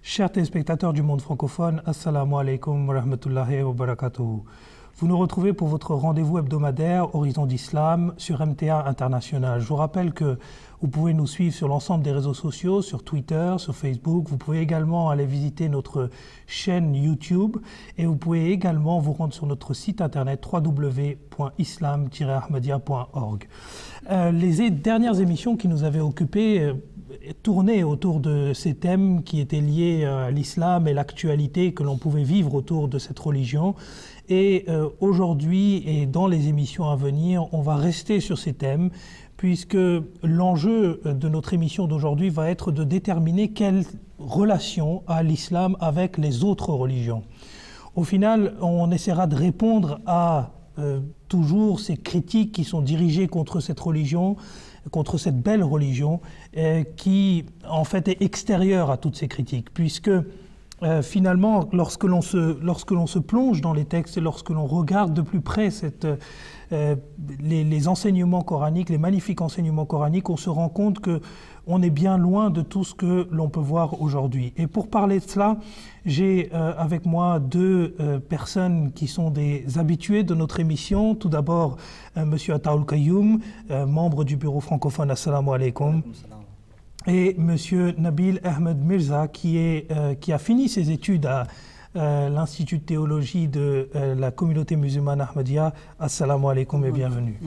Chers téléspectateurs du monde francophone, Assalamu alaikum wa rahmatullahi wa barakatuh. Vous nous retrouvez pour votre rendez-vous hebdomadaire Horizon d'Islam sur MTA International. Je vous rappelle que vous pouvez nous suivre sur l'ensemble des réseaux sociaux, sur Twitter, sur Facebook. Vous pouvez également aller visiter notre chaîne YouTube et vous pouvez également vous rendre sur notre site internet www.islam-ahmadiyya.org. Les dernières émissions qui nous avaient occupés tournaient autour de ces thèmes qui étaient liés à l'islam et l'actualité que l'on pouvait vivre autour de cette religion. Et aujourd'hui et dans les émissions à venir, on va rester sur ces thèmes puisque l'enjeu de notre émission d'aujourd'hui va être de déterminer quelle relation a l'islam avec les autres religions. Au final, on essaiera de répondre à toujours ces critiques qui sont dirigées contre cette religion, contre cette belle religion, qui en fait est extérieure à toutes ces critiques, puisque finalement, lorsque l'on se plonge dans les textes et lorsque l'on regarde de plus près les enseignements coraniques, les magnifiques enseignements coraniques, on se rend compte qu'on est bien loin de tout ce que l'on peut voir aujourd'hui. Et pour parler de cela, j'ai avec moi deux personnes qui sont des habitués de notre émission. Tout d'abord, Monsieur Ataoul Kayoum, membre du bureau francophone. Assalamu alaikum. Et Monsieur Nabil Ahmed Mirza, qui a fini ses études à l'Institut de théologie de la communauté musulmane Ahmadiyya. Assalamu alaikum et bienvenue.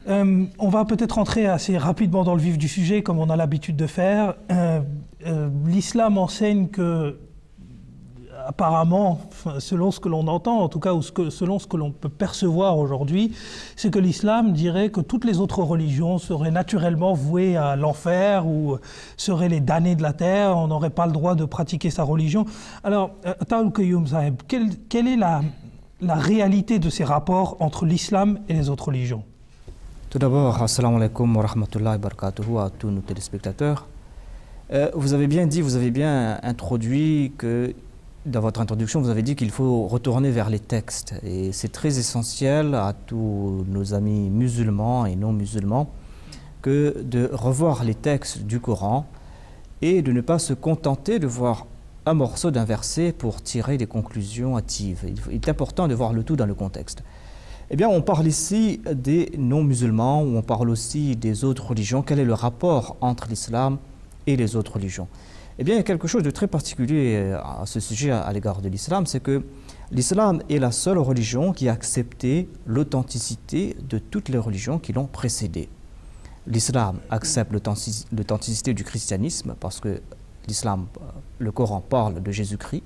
On va peut-être entrer assez rapidement dans le vif du sujet, comme on a l'habitude de faire. L'islam enseigne que, apparemment, selon ce que l'on entend, en tout cas, ou selon ce que l'on peut percevoir aujourd'hui, c'est que l'islam dirait que toutes les autres religions seraient naturellement vouées à l'enfer ou seraient les damnés de la terre, on n'aurait pas le droit de pratiquer sa religion. Alors, Ataoul Kayoum Saheb, quelle est la réalité de ces rapports entre l'islam et les autres religions? Tout d'abord, assalamu alaikum wa rahmatullahi wa barakatuhu à tous nos téléspectateurs. Vous avez bien dit, vous avez bien introduit que dans votre introduction, vous avez dit qu'il faut retourner vers les textes. Et c'est très essentiel à tous nos amis musulmans et non musulmans que de revoir les textes du Coran et de ne pas se contenter de voir un morceau d'un verset pour tirer des conclusions hâtives. Il est important de voir le tout dans le contexte. Eh bien, on parle ici des non-musulmans, ou on parle aussi des autres religions. Quel est le rapport entre l'islam et les autres religions? Eh bien, il y a quelque chose de très particulier à ce sujet à l'égard de l'islam, c'est que l'islam est la seule religion qui a accepté l'authenticité de toutes les religions qui l'ont précédée. L'islam accepte l'authenticité du christianisme parce que l'islam, le Coran parle de Jésus-Christ.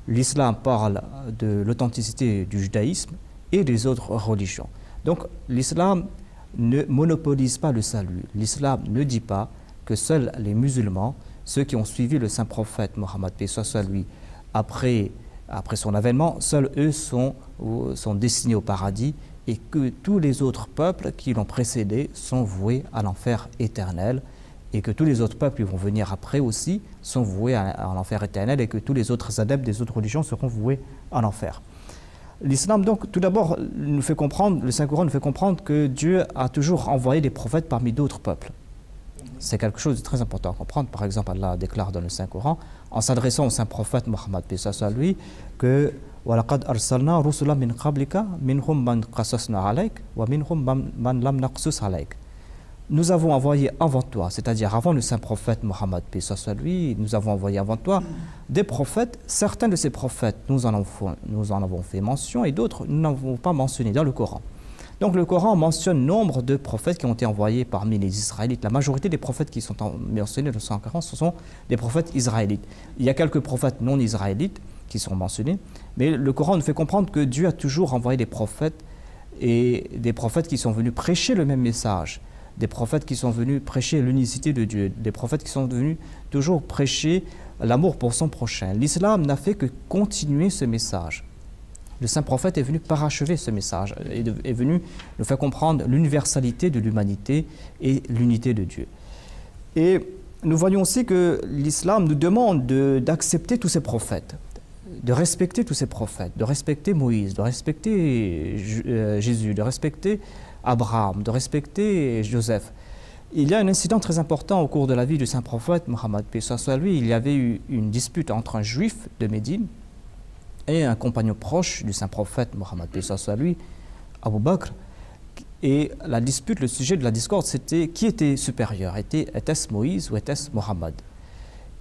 L'islam parle de l'authenticité du judaïsme et des autres religions. Donc, l'islam ne monopolise pas le salut. L'islam ne dit pas que seuls les musulmans, ceux qui ont suivi le saint prophète Mohammed, paix soit lui, après son avènement, seuls eux sont destinés au paradis et que tous les autres peuples qui l'ont précédé sont voués à l'enfer éternel et que tous les autres peuples qui vont venir après aussi sont voués à l'enfer éternel et que tous les autres adeptes des autres religions seront voués à l'enfer. L'islam, donc, tout d'abord, nous fait comprendre, le Saint-Coran nous fait comprendre que Dieu a toujours envoyé des prophètes parmi d'autres peuples. C'est quelque chose de très important à comprendre. Par exemple, Allah déclare dans le Saint-Coran, en s'adressant au Saint-Prophète Mohammed, paix soit lui, que وَلَقَدْ أَرْسَلْنَا رُسُلًا مِنْ قَبْلِكَ مِنْهُمْ مَنْ قَصَصْنَا عَلَيْكَ وَمِنْهُمْ مَنْ لَمْ نَقْصُصْ عَلَيْكَ. Nous avons envoyé avant toi, c'est-à-dire avant le Saint-Prophète Mohammed, paix soit lui, nous avons envoyé avant toi des prophètes. Certains de ces prophètes, nous en avons fait mention et d'autres, nous n'avons pas mentionné dans le Coran. Donc le Coran mentionne nombre de prophètes qui ont été envoyés parmi les Israélites. La majorité des prophètes qui sont mentionnés dans le Coran, ce sont des prophètes israélites. Il y a quelques prophètes non israélites qui sont mentionnés, mais le Coran nous fait comprendre que Dieu a toujours envoyé des prophètes et des prophètes qui sont venus prêcher le même message, des prophètes qui sont venus prêcher l'unicité de Dieu, des prophètes qui sont venus toujours prêcher l'amour pour son prochain. L'islam n'a fait que continuer ce message. Le saint prophète est venu parachever ce message, est venu nous faire comprendre l'universalité de l'humanité et l'unité de Dieu. Et nous voyons aussi que l'islam nous demande d'accepter tous ces prophètes, de respecter tous ces prophètes, de respecter Moïse, de respecter Jésus, de respecter Abraham, de respecter Joseph. Il y a un incident très important au cours de la vie du saint prophète Mohammed, paix soit lui. Il y avait eu une dispute entre un juif de Médine et un compagnon proche du saint prophète Mohammed, paix soit lui, Abu Bakr. Et la dispute, le sujet de la discorde, c'était qui était supérieur, était-ce Moïse ou était-ce Mohammed?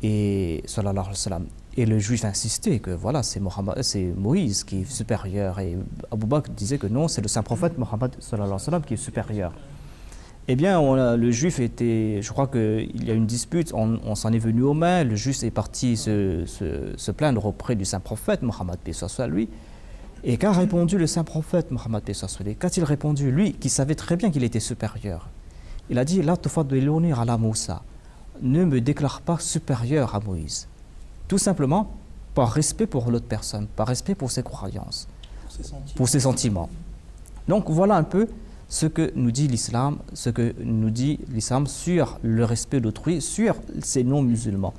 Et, sallallahu alayhi wa sallam, et le juif insistait que voilà, c'est Moïse qui est supérieur. Et Abu Bakr disait que non, c'est le saint prophète Mohammed sallallahu alayhi wa sallam qui est supérieur. Eh bien, le juif était, je crois qu'il y a une dispute, on s'en est venu aux mains, le juif est parti se plaindre auprès du saint prophète Mohammed, paix soit lui. Et qu'a répondu le saint prophète Mohammed, paix soit lui? Qu'a-t-il répondu, lui, qui savait très bien qu'il était supérieur? Il a dit, la tufaddiluni ala Moussa, ne me déclare pas supérieur à Moïse. Tout simplement par respect pour l'autre personne, par respect pour ses croyances, pour ses sentiments. Donc voilà un peu ce que nous dit l'islam, sur le respect d'autrui, sur ces non-musulmans.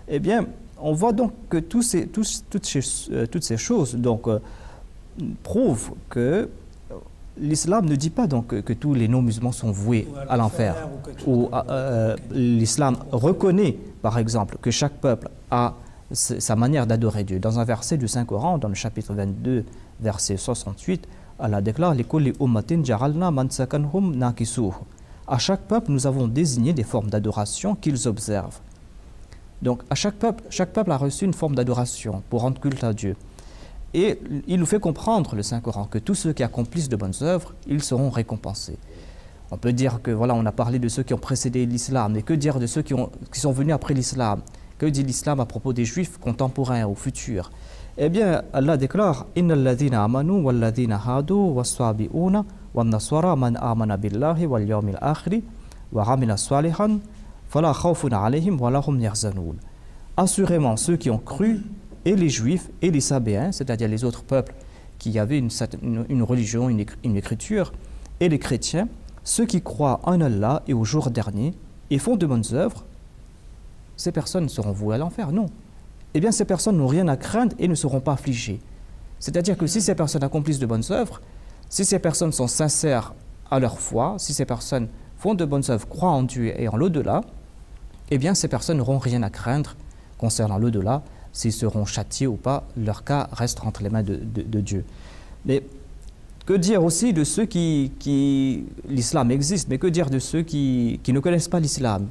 Eh bien, on voit donc que toutes ces choses prouvent que l'islam ne dit pas donc que tous les non-musulmans sont voués à l'enfer. L'islam reconnaît, par exemple, que chaque peuple a sa manière d'adorer Dieu. Dans un verset du Saint-Coran, dans le chapitre 22, verset 68, Allah déclare à chaque peuple, nous avons désigné des formes d'adoration qu'ils observent. Donc, à chaque peuple a reçu une forme d'adoration pour rendre culte à Dieu. Et il nous fait comprendre, le Saint-Coran, que tous ceux qui accomplissent de bonnes œuvres, ils seront récompensés. On peut dire que, voilà, on a parlé de ceux qui ont précédé l'islam, mais que dire de ceux qui sont venus après l'islam? Que dit l'islam à propos des juifs contemporains ou futurs? Eh bien, Allah déclare Inna alladhina amanu walladhina hadu wassabi'una wan nasara man amana billahi wal yawmil akhir wa amila salihan fala khawfun alayhim wa lahum yahzanun. Assurément, ceux qui ont cru, et les juifs et les sabéens, c'est-à-dire les autres peuples qui avaient une religion, une écriture, et les chrétiens, ceux qui croient en Allah et au jour dernier et font de bonnes œuvres, ces personnes seront vouées à l'enfer? Non. Eh bien, ces personnes n'ont rien à craindre et ne seront pas affligées. C'est-à-dire que si ces personnes accomplissent de bonnes œuvres, si ces personnes sont sincères à leur foi, si ces personnes font de bonnes œuvres, croient en Dieu et en l'au-delà, eh bien, ces personnes n'auront rien à craindre concernant l'au-delà. S'ils seront châtiés ou pas, leur cas reste entre les mains de Dieu. Mais que dire aussi de ceux l'islam existe, mais que dire de ceux qui ne connaissent pas l'islam?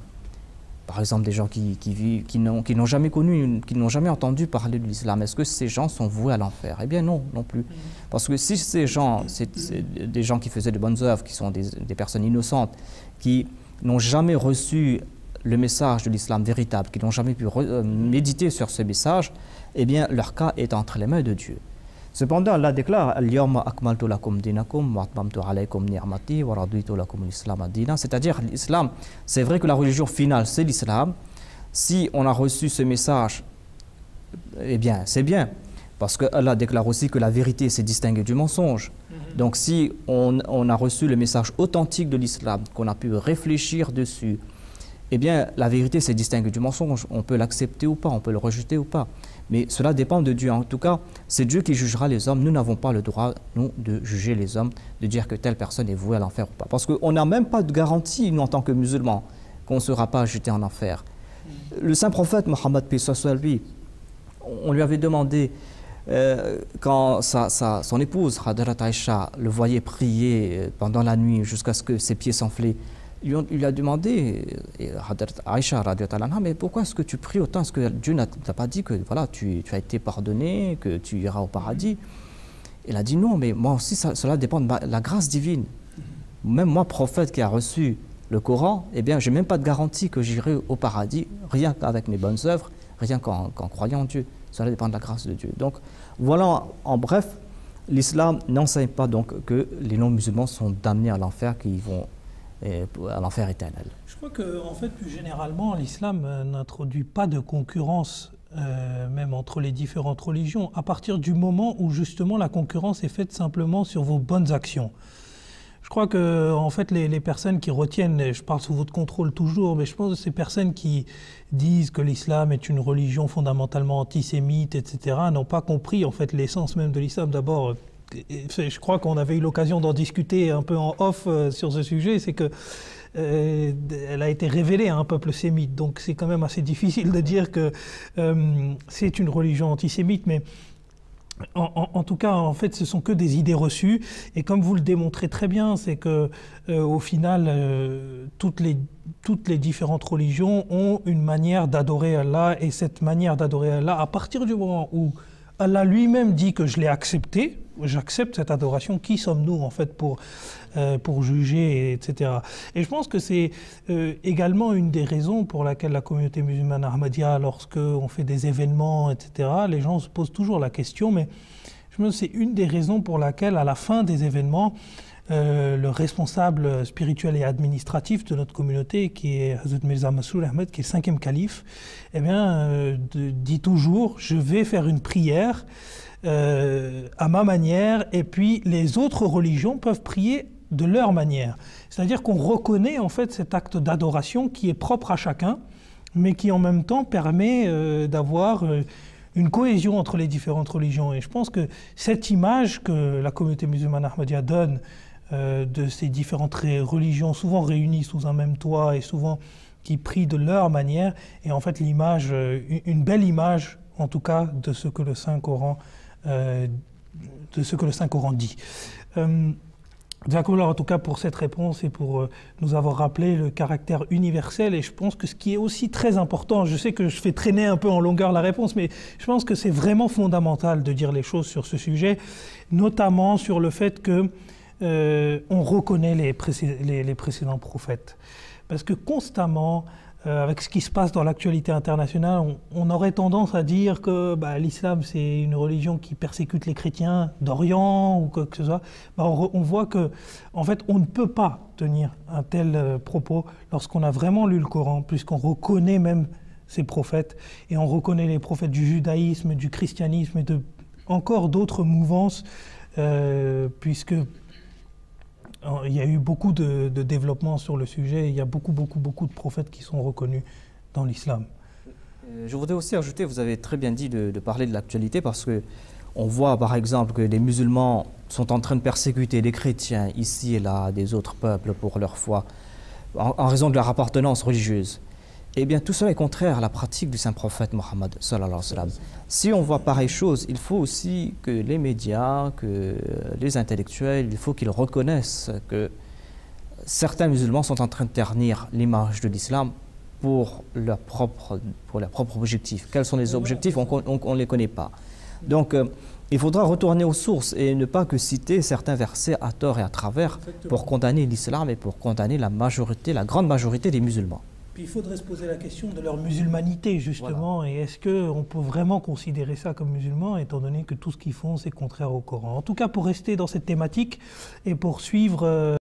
Par exemple, des gens qui n'ont jamais connu, qui n'ont jamais entendu parler de l'islam. Est-ce que ces gens sont voués à l'enfer? Eh bien non, non plus. Parce que si ces gens, c'est des gens qui faisaient de bonnes œuvres, qui sont des personnes innocentes, qui n'ont jamais reçu le message de l'islam véritable, qui n'ont jamais pu méditer sur ce message, eh bien leur cas est entre les mains de Dieu. Cependant, Allah déclare Al-yawma akmaltu lakum dinakum wa atmamtu alaykum ni'mati wa raditu lakum al-islam ad-dina. C'est-à-dire l'islam, c'est vrai que la religion finale c'est l'islam. Si on a reçu ce message, eh bien c'est bien, parce que Allah déclare aussi que la vérité c'est distinguer du mensonge. Donc si on a reçu le message authentique de l'islam, qu'on a pu réfléchir dessus, eh bien, la vérité, c'est distinguer du mensonge. On peut l'accepter ou pas, on peut le rejeter ou pas. Mais cela dépend de Dieu. En tout cas, c'est Dieu qui jugera les hommes. Nous n'avons pas le droit, nous, de juger les hommes, de dire que telle personne est vouée à l'enfer ou pas. Parce qu'on n'a même pas de garantie, nous, en tant que musulmans, qu'on ne sera pas jeté en enfer. Le saint prophète Mohammed, paix soit lui, on lui avait demandé, quand son épouse, Hadrat Aïcha, le voyait prier pendant la nuit jusqu'à ce que ses pieds s'enflaient, il lui a demandé, Aïcha, mais pourquoi est-ce que tu pries autant? Est-ce que Dieu n'a pas dit que voilà, tu as été pardonné, que tu iras au paradis? Il a dit non, mais moi aussi, cela dépend de la grâce divine. Même moi, prophète qui a reçu le Coran, eh bien, je n'ai même pas de garantie que j'irai au paradis, rien qu'avec mes bonnes œuvres, rien qu'en croyant en Dieu. Cela dépend de la grâce de Dieu. Donc, voilà, en bref, l'islam n'enseigne pas donc que les non-musulmans sont damnés à l'enfer, qu'ils vont à l'enfer éternel. Je crois qu'en fait, plus généralement, l'islam n'introduit pas de concurrence, même entre les différentes religions, à partir du moment où justement la concurrence est faite simplement sur vos bonnes actions. Je crois que en fait, les personnes qui retiennent, je parle sous votre contrôle toujours, mais je pense que ces personnes qui disent que l'islam est une religion fondamentalement antisémite, etc., n'ont pas compris en fait l'essence même de l'islam. D'abord, je crois qu'on avait eu l'occasion d'en discuter un peu en off sur ce sujet, c'est que elle a été révélée à un peuple sémite. Donc c'est quand même assez difficile de dire que c'est une religion antisémite, mais en tout cas, en fait, ce sont que des idées reçues. Et comme vous le démontrez très bien, c'est que, au final, toutes les différentes religions ont une manière d'adorer Allah. Et cette manière d'adorer Allah, à partir du moment où Allah lui-même dit que je l'ai accepté, j'accepte cette adoration, qui sommes-nous en fait pour juger, etc. Et je pense que c'est également une des raisons pour laquelle la communauté musulmane Ahmadiyya, lorsqu'on fait des événements, etc., les gens se posent toujours la question, mais je pense que c'est une des raisons pour laquelle, à la fin des événements, le responsable spirituel et administratif de notre communauté, qui est Hazrat Mirza Masroor Ahmed, qui est le 5e calife, eh bien, dit toujours « je vais faire une prière à ma manière, et puis les autres religions peuvent prier de leur manière ». C'est-à-dire qu'on reconnaît en fait cet acte d'adoration qui est propre à chacun, mais qui en même temps permet d'avoir une cohésion entre les différentes religions. Et je pense que cette image que la communauté musulmane Ahmadiyya donne de ces différentes religions, souvent réunies sous un même toit et souvent qui prient de leur manière, est en fait l'image, une belle image, en tout cas, de ce que le Saint-Coran dit. Jazakallah en tout cas pour cette réponse et pour nous avoir rappelé le caractère universel. Et je pense que ce qui est aussi très important, je sais que je fais traîner un peu en longueur la réponse, mais je pense que c'est vraiment fondamental de dire les choses sur ce sujet, notamment sur le fait que on reconnaît les précédents prophètes. Parce que constamment, avec ce qui se passe dans l'actualité internationale, on aurait tendance à dire que l'islam, c'est une religion qui persécute les chrétiens d'Orient ou quoi que ce soit. On voit que, en fait, on ne peut pas tenir un tel propos lorsqu'on a vraiment lu le Coran, puisqu'on reconnaît même ces prophètes, et on reconnaît les prophètes du judaïsme, du christianisme et encore d'autres mouvances, puisque il y a eu beaucoup de développement sur le sujet. Il y a beaucoup de prophètes qui sont reconnus dans l'islam. Je voudrais aussi ajouter, vous avez très bien dit de parler de l'actualité, parce qu'on voit par exemple que les musulmans sont en train de persécuter les chrétiens ici et là, des autres peuples pour leur foi, en raison de leur appartenance religieuse. Eh bien, tout cela est contraire à la pratique du saint prophète Mohammed sallallahu alayhi wa sallam. Si on voit pareille chose, il faut aussi que les médias, que les intellectuels, il faut qu'ils reconnaissent que certains musulmans sont en train de ternir l'image de l'islam pour leur propre objectif. Quels sont les objectifs? On ne les connaît pas. Donc, il faudra retourner aux sources et ne pas que citer certains versets à tort et à travers pour condamner l'islam et pour condamner la grande majorité des musulmans. Puis il faudrait se poser la question de leur musulmanité, justement, voilà. Et est-ce qu'on peut vraiment considérer ça comme musulman, étant donné que tout ce qu'ils font, c'est contraire au Coran. En tout cas, pour rester dans cette thématique et pour suivre